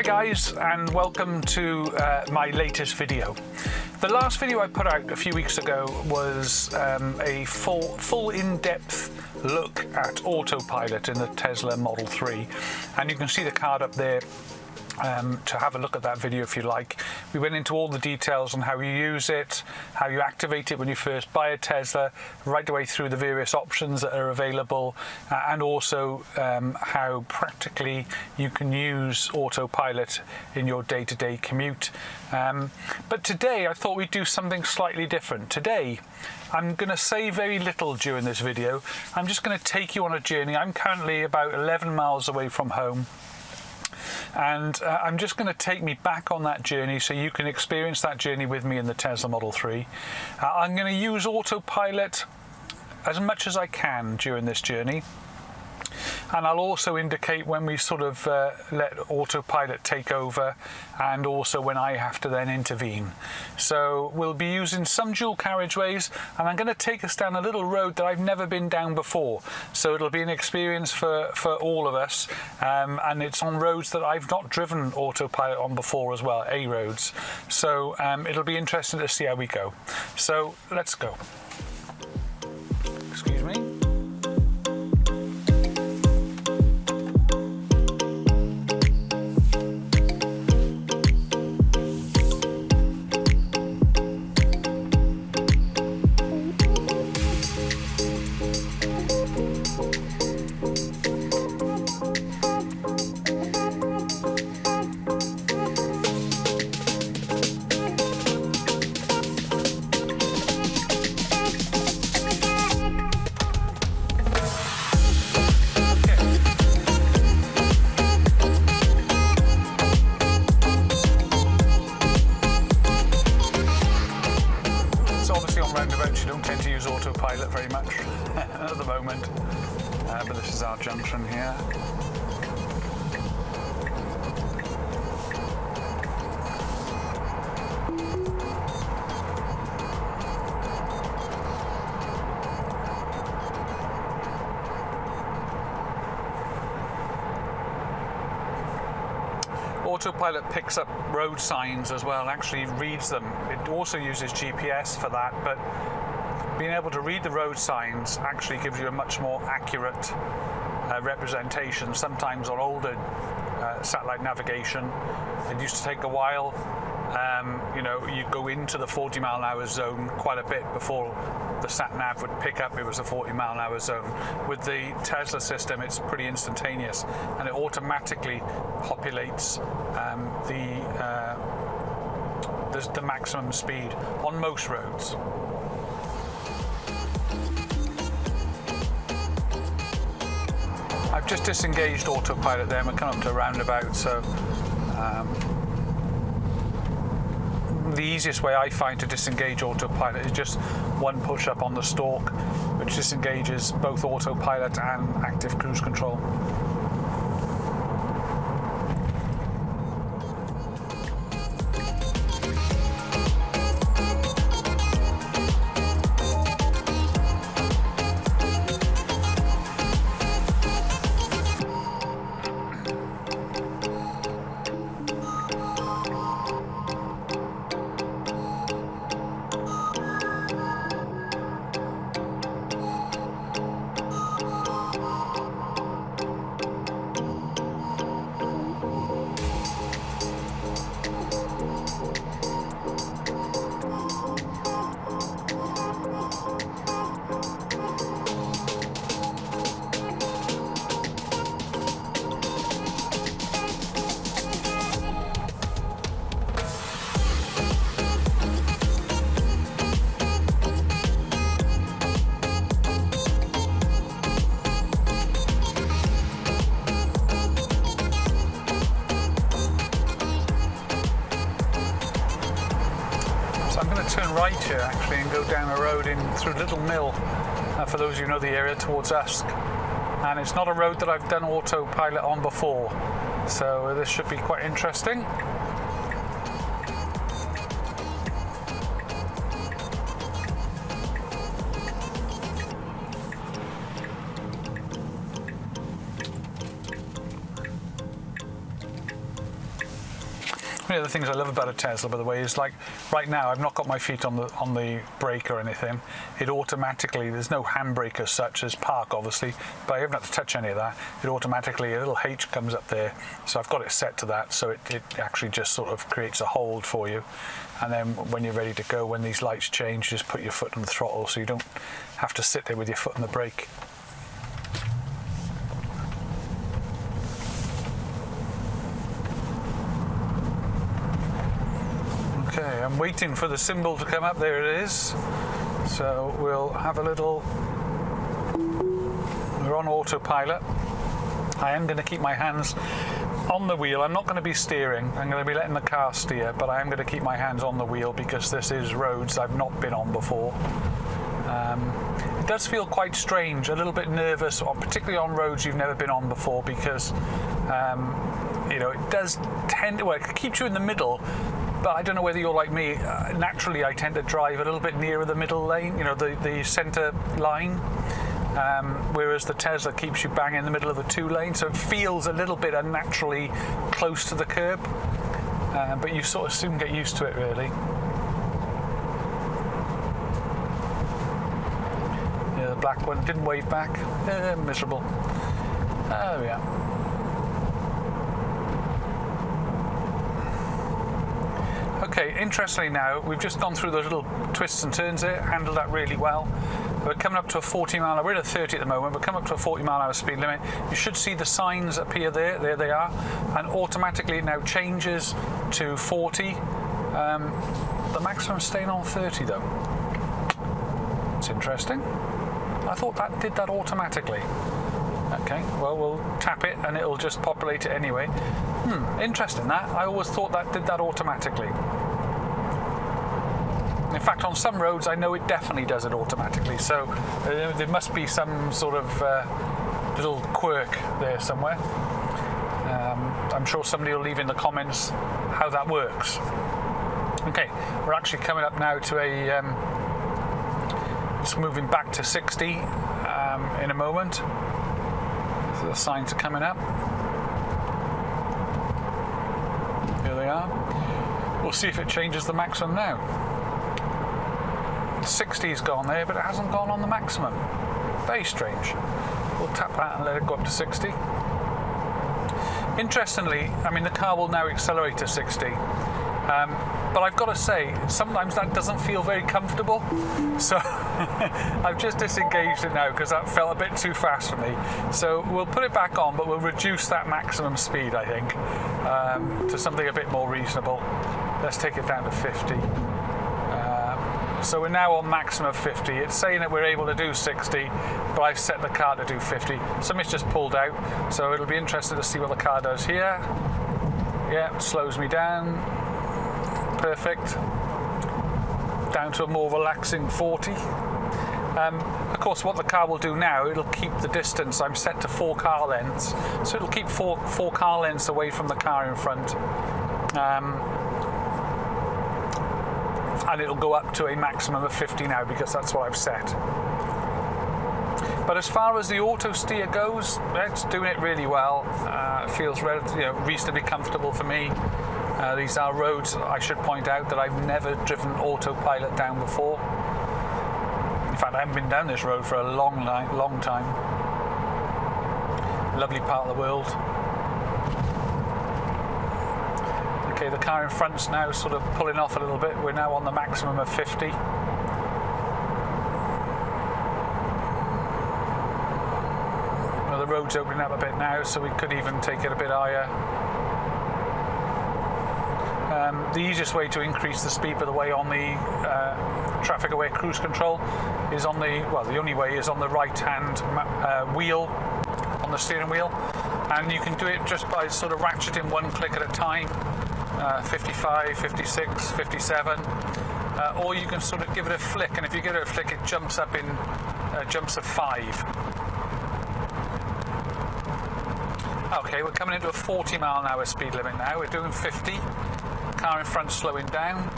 guys, and welcome to my latest video. The last video I put out a few weeks ago was a full in-depth look at Autopilot in the Tesla Model 3, and you can see the card up there to have a look at that video if you like. We went into all the details on how you use it, how you activate it when you first buy a Tesla, right the way through the various options that are available, and also how practically you can use Autopilot in your day-to-day commute. But today I thought we'd do something slightly different. Today I'm going to say very little during this video. I'm just going to take you on a journey. I'm currently about 11 miles away from home, and I'm just going to take me back on that journey so you can experience that journey with me in the Tesla Model 3. I'm going to use Autopilot as much as I can during this journey, and I'll also indicate when we sort of let Autopilot take over, and also when I have to then intervene. So we'll be using some dual carriageways, and I'm going to take us down a little road that I've never been down before. So it'll be an experience for all of us, and it's on roads that I've not driven Autopilot on before as well, A roads. So it'll be interesting to see how we go. So let's go. Excuse me. You don't tend to use Autopilot very much at the moment, but this is our junction here. Autopilot picks up road signs as well, actually reads them. It also uses GPS for that, but being able to read the road signs actually gives you a much more accurate representation. Sometimes on older satellite navigation, it used to take a while. You know, you go into the 40-mile-an-hour zone quite a bit before the sat-nav would pick up it was a 40-mile-an-hour zone. With the Tesla system, it's pretty instantaneous, and it automatically populates the maximum speed on most roads. I've just disengaged Autopilot there, and we're coming up to a roundabout, so the easiest way I find to disengage Autopilot is just one push up on the stalk, which disengages both Autopilot and active cruise control. Turn right here actually and go down a road in through Little Mill, for those of you who know the area, towards Usk, and it's not a road that I've done Autopilot on before, so this should be quite interesting. One of the things I love about a Tesla, by the way, is like right now I've not got my feet on the brake or anything. It automatically, there's no handbrake as such as park obviously, but I haven't had to touch any of that. It automatically, a little H comes up there, so I've got it set to that, so it actually just sort of creates a hold for you. And then when you're ready to go, when these lights change, just put your foot on the throttle so you don't have to sit there with your foot on the brake. Okay, I'm waiting for the symbol to come up. There it is. So we'll have a little... We're on autopilot. I am going to keep my hands on the wheel. I'm not going to be steering. I'm going to be letting the car steer, but I am going to keep my hands on the wheel because this is roads I've not been on before. It does feel quite strange, a little bit nervous, particularly on roads you've never been on before, because you know, it does tend to, well, it keeps you in the middle. But I don't know whether you're like me. Naturally, I tend to drive a little bit nearer the middle lane, you know, the centre line, whereas the Tesla keeps you bang in the middle of the two lanes, so it feels a little bit unnaturally close to the curb. But you sort of soon get used to it, really. Yeah, the black one didn't wave back. Miserable. There we are. Okay, interestingly now, we've just gone through those little twists and turns there, handled that really well. We're coming up to a 40 mile an hour, we're at a 30 at the moment, we're coming up to a 40 mile an hour speed limit. You should see the signs appear there they are, and automatically it now changes to 40. The maximum staying on 30 though. It's interesting. I thought that did that automatically. Okay, well, we'll tap it and it'll just populate it anyway. Interesting that. I always thought that did that automatically. In fact, on some roads, I know it definitely does it automatically, so there must be some sort of little quirk there somewhere. I'm sure somebody will leave in the comments how that works. Okay, we're actually coming up now to a... it's moving back to 60 in a moment. So the signs are coming up. Here they are. We'll see if it changes the maximum now. 60's gone there, but it hasn't gone on the maximum. Very strange. We'll tap that and let it go up to 60. Interestingly, I mean, the car will now accelerate to 60. But I've got to say, sometimes that doesn't feel very comfortable. So I've just disengaged it now because that felt a bit too fast for me. So we'll put it back on, but we'll reduce that maximum speed, I think, to something a bit more reasonable. Let's take it down to 50. So we're now on maximum of 50. It's saying that we're able to do 60, but I've set the car to do 50. Something's just pulled out, so it'll be interesting to see what the car does here. Yeah, it slows me down. Perfect. Down to a more relaxing 40. Of course, what the car will do now, it'll keep the distance. I'm set to 4 car lengths, so it'll keep four car lengths away from the car in front. And it'll go up to a maximum of 50 now because that's what I've set. But as far as the auto steer goes, it's doing it really well. It feels reasonably comfortable for me. These are roads, I should point out, that I've never driven autopilot down before. In fact, I haven't been down this road for a long time. Lovely part of the world. Okay, the car in front's now sort of pulling off a little bit. We're now on the maximum of 50. Well, the road's opening up a bit now, so we could even take it a bit higher. The easiest way to increase the speed, by the way, on the traffic aware cruise control is on the, well, the only way is on the right-hand wheel, on the steering wheel. And you can do it just by sort of ratcheting one click at a time. 55, 56, 57, or you can sort of give it a flick, and if you give it a flick, it jumps up in jumps of 5. Okay, we're coming into a 40 mile an hour speed limit now. We're doing 50. Car in front slowing down.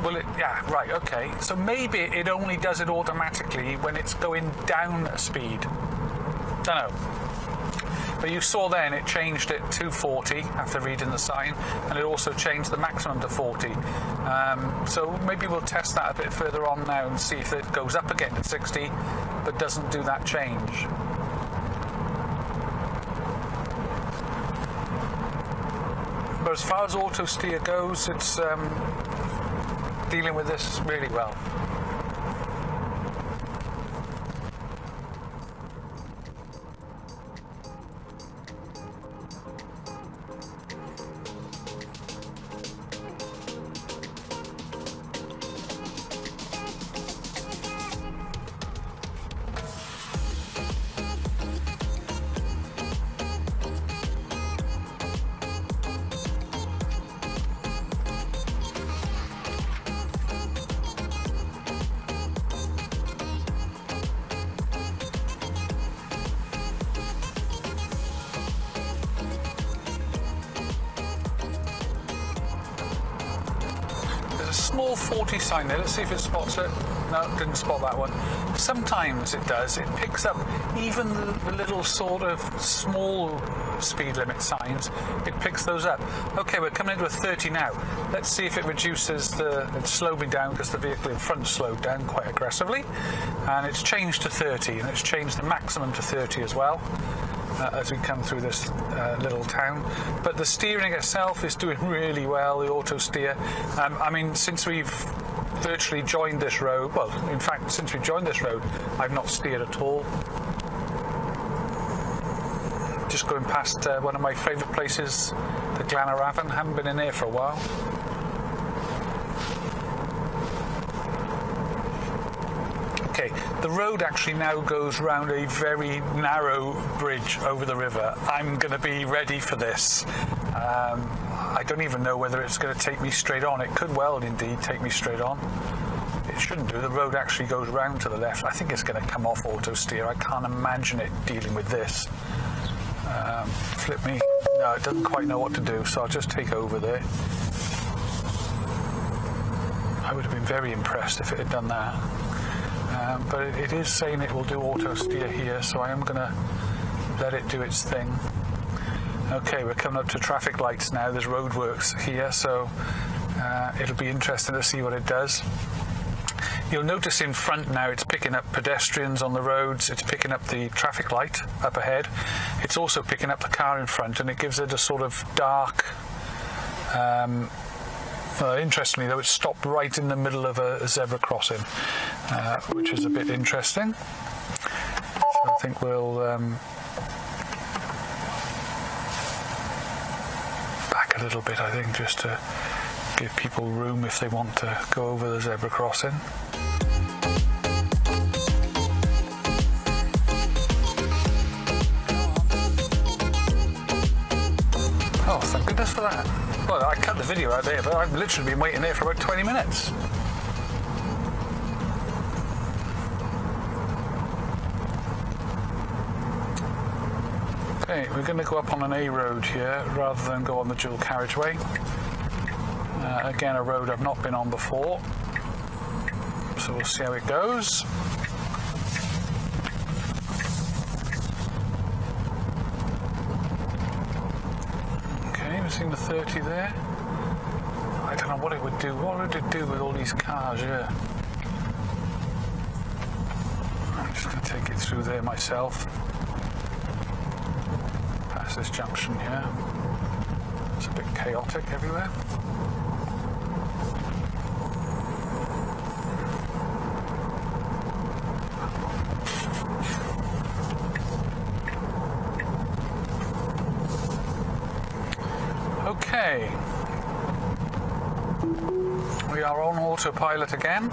Will it? Yeah, right. Okay. So maybe it only does it automatically when it's going down a speed. Don't know. But you saw then it changed it to 40 after reading the sign, and it also changed the maximum to 40. So maybe we'll test that a bit further on now and see if it goes up again to 60 but doesn't do that change. But as far as auto steer goes, it's dealing with this really well. Small 40 sign there. Let's see if it spots it. No, it didn't spot that one. Sometimes it does. It picks up even the little sort of small speed limit signs. It picks those up. Okay, we're coming into a 30 now. Let's see if it reduces it's slowed me down because the vehicle in front slowed down quite aggressively. And it's changed to 30, and it's changed the maximum to 30 as well. As we come through this little town. But the steering itself is doing really well, the auto steer. I mean, since we've virtually joined this road, well, in fact, since we joined this road, I've not steered at all. Just going past one of my favourite places, the Glanaravan. Haven't been in there for a while. Okay, the road actually now goes round a very narrow bridge over the river. I'm going to be ready for this. I don't even know whether it's going to take me straight on. It could well indeed take me straight on. It shouldn't do. The road actually goes round to the left. I think it's going to come off auto steer. I can't imagine it dealing with this. Flip me. No, it doesn't quite know what to do, so I'll just take over there. I would have been very impressed if it had done that. But it is saying it will do auto steer here, so I am going to let it do its thing. Okay, we're coming up to traffic lights now. There's roadworks here, so it'll be interesting to see what it does. You'll notice in front now it's picking up pedestrians on the roads, it's picking up the traffic light up ahead, it's also picking up the car in front, and it gives it a sort of dark... interestingly though, it stopped right in the middle of a zebra crossing, which is a bit interesting. So I think we'll back a little bit, I think, just to give people room if they want to go over the zebra crossing. Oh, thank goodness for that. Well, I cut the video out there, but I've literally been waiting there for about 20 minutes. Okay, we're going to go up on an A road here rather than go on the dual carriageway. Again, a road I've not been on before, so we'll see how it goes. Okay, we've seen the 30 there. I don't know what it would do. What would it do with all these cars here? I'm just going to take it through there myself. Past this junction here. It's a bit chaotic everywhere. Okay, we are on autopilot again.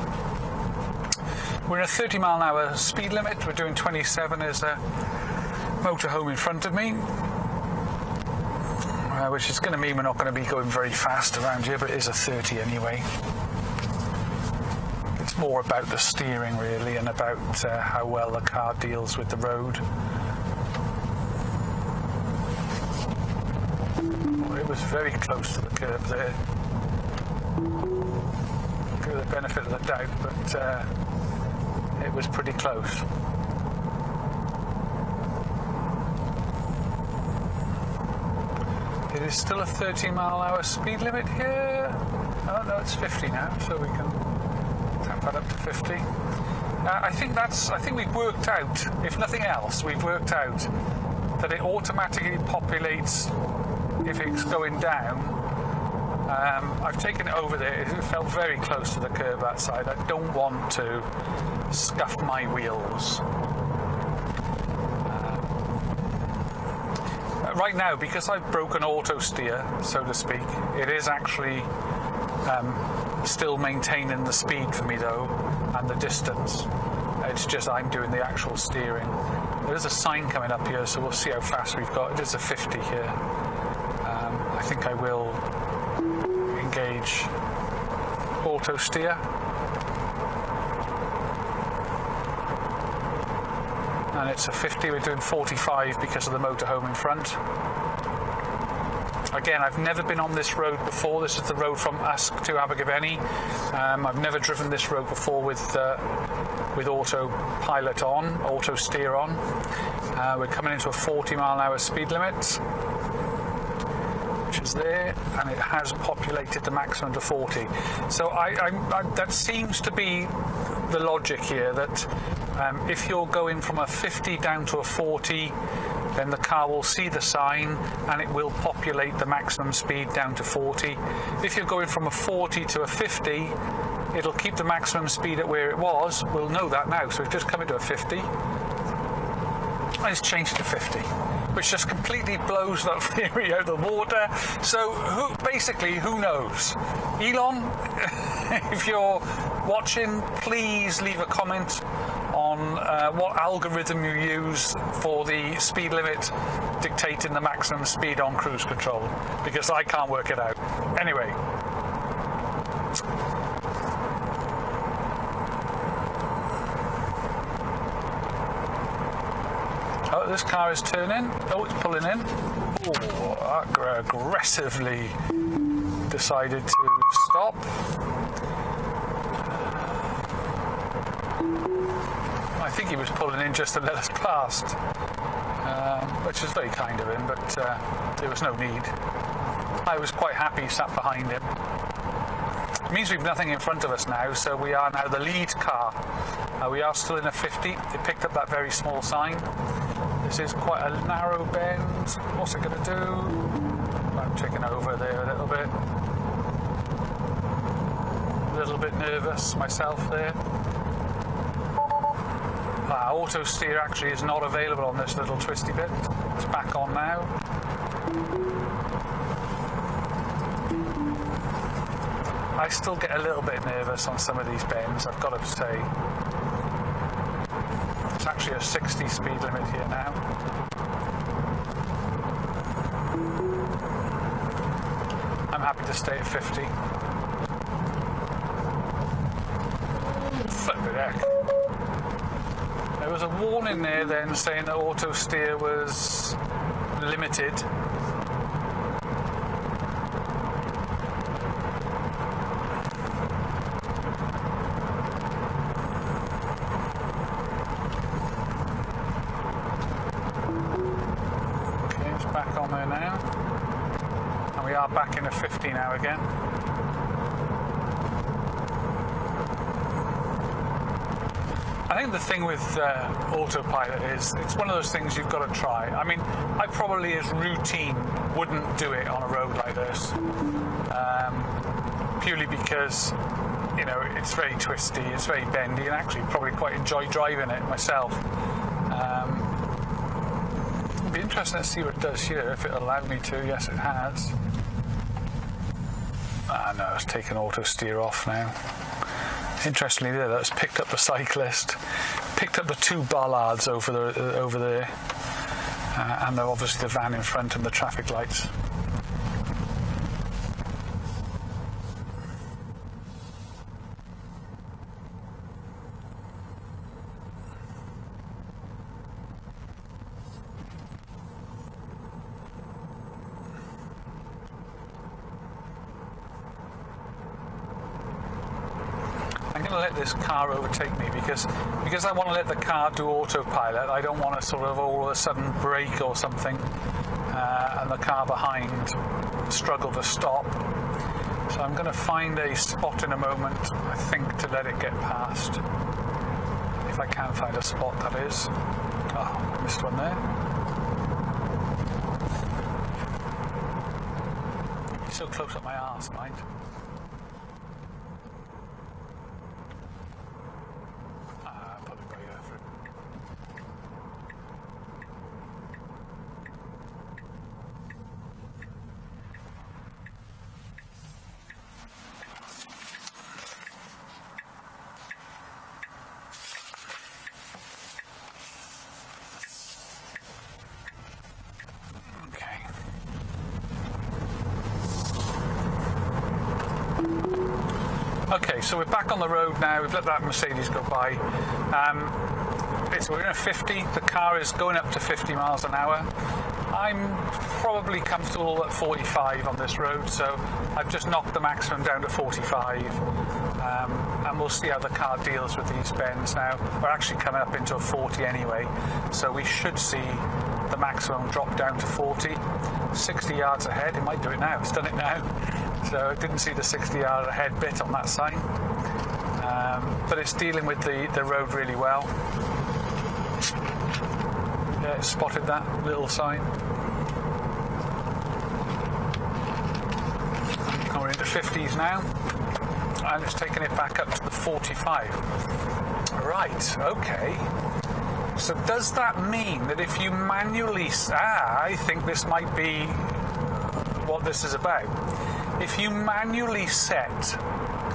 We're in a 30 mile an hour speed limit. We're doing 27. There's a motorhome in front of me, which is going to mean we're not going to be going very fast around here, but it is a 30 anyway. It's more about the steering really, and about how well the car deals with the road. It was very close to the curb there. Give it the benefit of the doubt, but it was pretty close. It is still a 30-mile-an-hour speed limit here. Oh no, it's 50 now, so we can tap that up to 50. I think we've worked out, if nothing else, we've worked out that it automatically populates if it's going down. I've taken it over there. It felt very close to the curb that side. I don't want to scuff my wheels. Right now, because I've broken auto steer, so to speak, it is actually still maintaining the speed for me though, and the distance. It's just I'm doing the actual steering. There's a sign coming up here, so we'll see how fast we've got. It is a 50 here. I think I will engage auto steer. And it's a 50, we're doing 45 because of the motorhome in front. Again, I've never been on this road before. This is the road from Usk to Abergavenny. I've never driven this road before with Autopilot on, auto steer on. We're coming into a 40-mile-an-hour speed limit, which is there, and it has populated the maximum to 40. So that seems to be the logic here, that if you're going from a 50 down to a 40, then the car will see the sign and it will populate the maximum speed down to 40. If you're going from a 40 to a 50, it'll keep the maximum speed at where it was. We'll know that now, so we've just come into a 50. And it's changed to 50, which just completely blows that theory out of the water. So basically, who knows? Elon, if you're watching, please leave a comment on what algorithm you use for the speed limit dictating the maximum speed on cruise control, because I can't work it out. Anyway. Oh, this car is turning. Oh, it's pulling in. Oh, aggressively decided to stop. I think he was pulling in just to let us past, which was very kind of him, but there was no need. I was quite happy sat behind him. It means we've nothing in front of us now, so we are now the lead car. We are still in a 50. It picked up that very small sign. This is quite a narrow bend. What's it going to do? I'm taking over there a little bit. A little bit nervous myself there. Auto steer actually is not available on this little twisty bit. It's back on now. I still get a little bit nervous on some of these bends, I've got to say. It's actually a 60 speed limit here now. I'm happy to stay at 50. Flippin' heck. There was a warning there then saying that auto steer was limited. Okay, it's back on there now. And we are back in a 50 now again. I think the thing with Autopilot is it's one of those things you've got to try. I mean, I probably as routine wouldn't do it on a road like this, purely because, you know, it's very twisty, it's very bendy, and actually probably quite enjoy driving it myself. It'd be interesting to see what it does here, if it'll allow me to. Yes, it has. Ah, no, it's taken auto steer off now. Interestingly, there, that's picked up the cyclist, picked up the two bollards over there, and obviously the van in front and the traffic lights. Let this car overtake me because I want to let the car do autopilot. I don't want to sort of all of a sudden brake or something. and the car behind struggled to stop. So I'm going to find a spot in a moment, I think, to let it get past. If I can find a spot, that is. Oh, missed one there. He's so close up my arse, mind. Probably better go for it. Okay, so we're back on the road now. We've let that Mercedes go by. We're in a 50. The car is going up to 50 miles an hour. I'm probably comfortable at 45 on this road, so I've just knocked the maximum down to 45. And we'll see how the car deals with these bends now. We're actually coming up into a 40 anyway, so we should see the maximum drop down to 40. 60 yards ahead. It might do it now. It's done it now. So I didn't see the 60 yard ahead bit on that sign. But it's dealing with the road really well. Yeah, it spotted that little sign. And we're into 50s now. And it's taking it back up to the 45. Right, okay. So does that mean that if you manually... I think this might be what this is about. If you manually set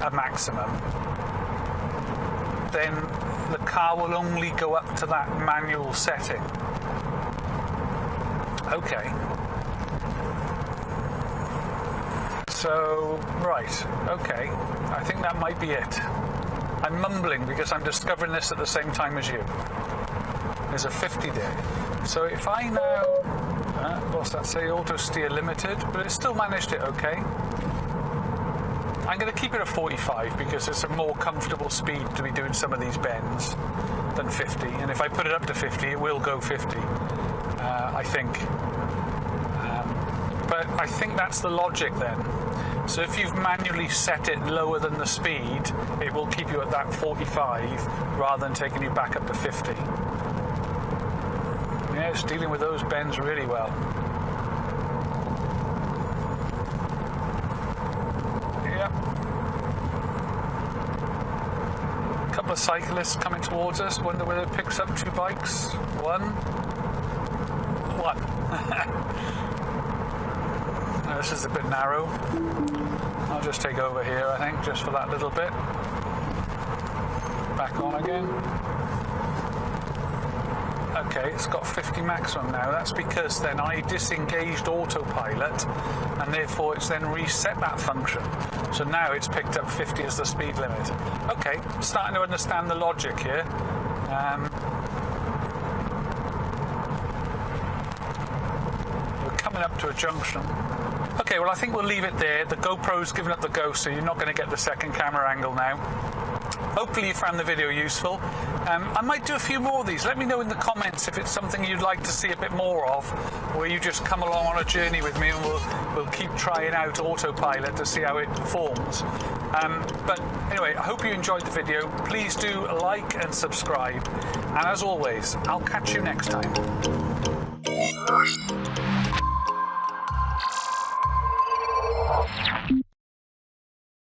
a maximum, then the car will only go up to that manual setting. Okay. So, right, okay. I think that might be it. I'm mumbling because I'm discovering this at the same time as you. There's a 50 there. So if I now... what's that say? Auto steer limited, but it still managed it okay. I'm going to keep it at 45 because it's a more comfortable speed to be doing some of these bends than 50. And if I put it up to 50, it will go 50, I think. But I think that's the logic then. So if you've manually set it lower than the speed, it will keep you at that 45 rather than taking you back up to 50. Yeah, it's dealing with those bends really well. Yep. A couple of cyclists coming towards us. Wonder whether it picks up two bikes. One. This is a bit narrow. I'll just take over here, I think, just for that little bit. Back on again. Okay, it's got 50 maximum now. That's because then I disengaged Autopilot, and therefore it's then reset that function. So now it's picked up 50 as the speed limit. Okay, starting to understand the logic here. We're coming up to a junction. Okay, well I think we'll leave it there. The GoPro's given up the ghost, so you're not going to get the second camera angle now. Hopefully you found the video useful. I might do a few more of these. Let me know in the comments if it's something you'd like to see a bit more of, or you just come along on a journey with me and we'll keep trying out Autopilot to see how it performs. But anyway, I hope you enjoyed the video. Please do like and subscribe. And as always, I'll catch you next time.